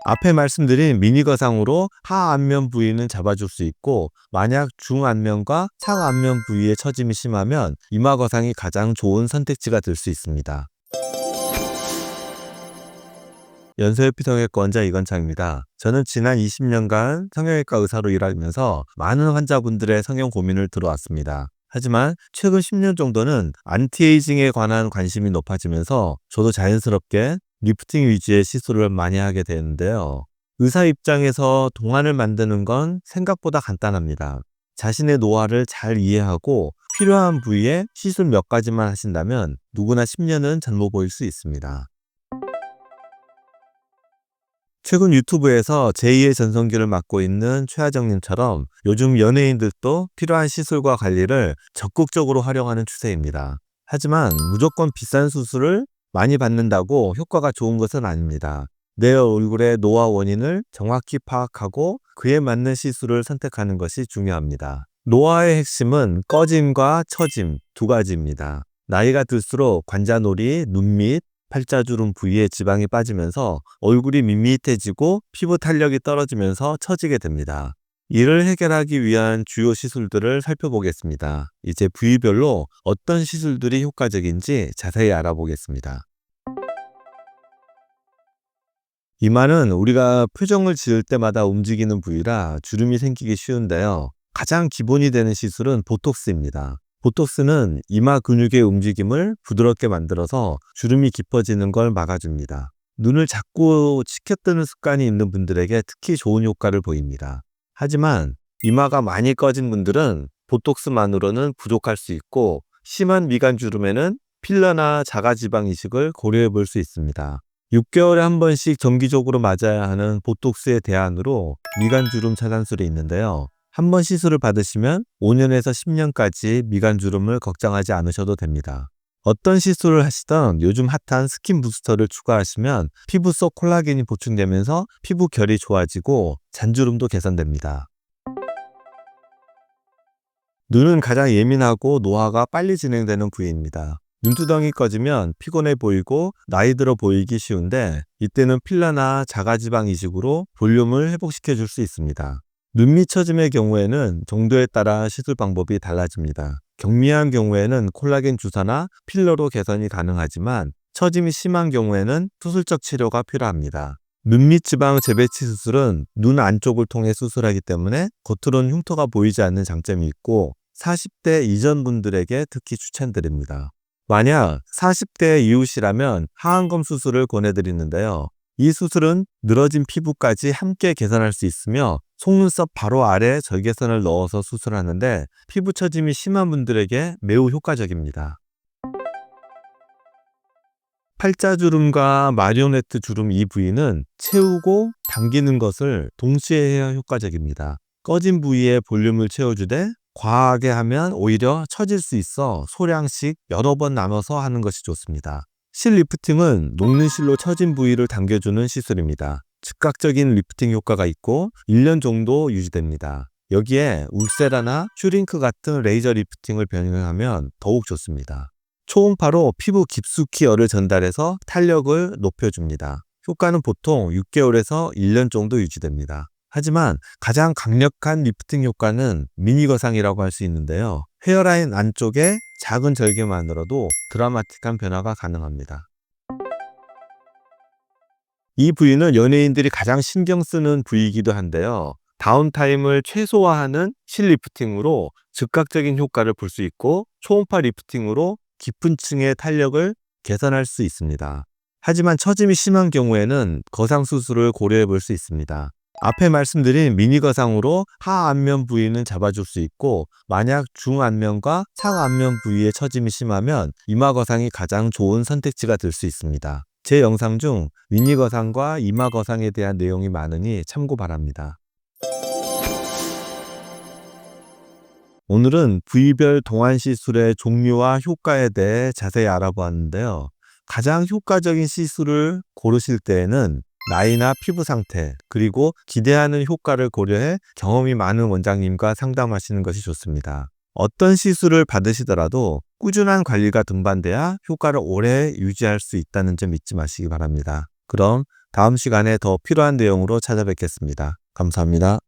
앞에 말씀드린 미니 거상으로 하안면 부위는 잡아줄 수 있고, 만약 중안면과 상안면 부위의 처짐이 심하면 이마 거상이 가장 좋은 선택지가 될 수 있습니다. 연세협피 성형외과 원장 이건창입니다. 저는 지난 20년간 성형외과 의사로 일하면서 많은 환자분들의 성형 고민을 들어왔습니다. 하지만 최근 10년 정도는 안티에이징에 관한 관심이 높아지면서 저도 자연스럽게 리프팅 위주의 시술을 많이 하게 되는데요. 의사 입장에서 동안을 만드는 건 생각보다 간단합니다. 자신의 노화를 잘 이해하고 필요한 부위에 시술 몇 가지만 하신다면 누구나 10년은 젊어 보일 수 있습니다. 최근 유튜브에서 제2의 전성기를 맞고 있는 최하정님처럼 요즘 연예인들도 필요한 시술과 관리를 적극적으로 활용하는 추세입니다. 하지만 무조건 비싼 수술을 많이 받는다고 효과가 좋은 것은 아닙니다. 내 얼굴의 노화 원인을 정확히 파악하고 그에 맞는 시술을 선택하는 것이 중요합니다. 노화의 핵심은 꺼짐과 처짐 두 가지입니다. 나이가 들수록 관자놀이, 눈밑, 팔자주름 부위에 지방이 빠지면서 얼굴이 밋밋해지고 피부 탄력이 떨어지면서 처지게 됩니다. 이를 해결하기 위한 주요 시술들을 살펴보겠습니다. 이제 부위별로 어떤 시술들이 효과적인지 자세히 알아보겠습니다. 이마는 우리가 표정을 지을 때마다 움직이는 부위라 주름이 생기기 쉬운데요. 가장 기본이 되는 시술은 보톡스입니다. 보톡스는 이마 근육의 움직임을 부드럽게 만들어서 주름이 깊어지는 걸 막아줍니다. 눈을 자꾸 치켜뜨는 습관이 있는 분들에게 특히 좋은 효과를 보입니다. 하지만 이마가 많이 꺼진 분들은 보톡스만으로는 부족할 수 있고, 심한 미간 주름에는 필러나 자가지방 이식을 고려해 볼 수 있습니다. 6개월에 한 번씩 정기적으로 맞아야 하는 보톡스의 대안으로 미간 주름 차단술이 있는데요. 한 번 시술을 받으시면 5년에서 10년까지 미간 주름을 걱정하지 않으셔도 됩니다. 어떤 시술을 하시던 요즘 핫한 스킨 부스터를 추가하시면 피부 속 콜라겐이 보충되면서 피부 결이 좋아지고 잔주름도 개선됩니다. 눈은 가장 예민하고 노화가 빨리 진행되는 부위입니다. 눈두덩이 꺼지면 피곤해 보이고 나이 들어 보이기 쉬운데, 이때는 필러나 자가지방 이식으로 볼륨을 회복시켜 줄 수 있습니다. 눈밑 처짐의 경우에는 정도에 따라 시술 방법이 달라집니다. 경미한 경우에는 콜라겐 주사나 필러로 개선이 가능하지만, 처짐이 심한 경우에는 수술적 치료가 필요합니다. 눈밑 지방 재배치 수술은 눈 안쪽을 통해 수술하기 때문에 겉으로는 흉터가 보이지 않는 장점이 있고, 40대 이전 분들에게 특히 추천드립니다. 만약 40대 이후시라면 하안검 수술을 권해드리는데요. 이 수술은 늘어진 피부까지 함께 개선할 수 있으며, 속눈썹 바로 아래 절개선을 넣어서 수술하는데 피부 처짐이 심한 분들에게 매우 효과적입니다. 팔자주름과 마리오네트 주름 이 부위는 채우고 당기는 것을 동시에 해야 효과적입니다. 꺼진 부위에 볼륨을 채워주되 과하게 하면 오히려 처질 수 있어 소량씩 여러 번 나눠서 하는 것이 좋습니다. 실 리프팅은 녹는 실로 처진 부위를 당겨주는 시술입니다. 즉각적인 리프팅 효과가 있고 1년 정도 유지됩니다. 여기에 울세라나 슈링크 같은 레이저 리프팅을 병행하면 더욱 좋습니다. 초음파로 피부 깊숙이 열을 전달해서 탄력을 높여줍니다. 효과는 보통 6개월에서 1년 정도 유지됩니다. 하지만 가장 강력한 리프팅 효과는 미니 거상이라고 할 수 있는데요. 헤어라인 안쪽에 작은 절개만으로도 드라마틱한 변화가 가능합니다. 이 부위는 연예인들이 가장 신경 쓰는 부위이기도 한데요. 다운타임을 최소화하는 실 리프팅으로 즉각적인 효과를 볼 수 있고, 초음파 리프팅으로 깊은 층의 탄력을 개선할 수 있습니다. 하지만 처짐이 심한 경우에는 거상 수술을 고려해 볼 수 있습니다. 앞에 말씀드린 미니 거상으로 하안면 부위는 잡아줄 수 있고, 만약 중안면과 상안면 부위의 처짐이 심하면 이마 거상이 가장 좋은 선택지가 될 수 있습니다. 제 영상 중 미니 거상과 이마 거상에 대한 내용이 많으니 참고 바랍니다. 오늘은 부위별 동안 시술의 종류와 효과에 대해 자세히 알아보았는데요. 가장 효과적인 시술을 고르실 때에는 나이나 피부 상태, 그리고 기대하는 효과를 고려해 경험이 많은 원장님과 상담하시는 것이 좋습니다. 어떤 시술을 받으시더라도 꾸준한 관리가 등반돼야 효과를 오래 유지할 수 있다는 점 잊지 마시기 바랍니다. 그럼 다음 시간에 더 필요한 내용으로 찾아뵙겠습니다. 감사합니다.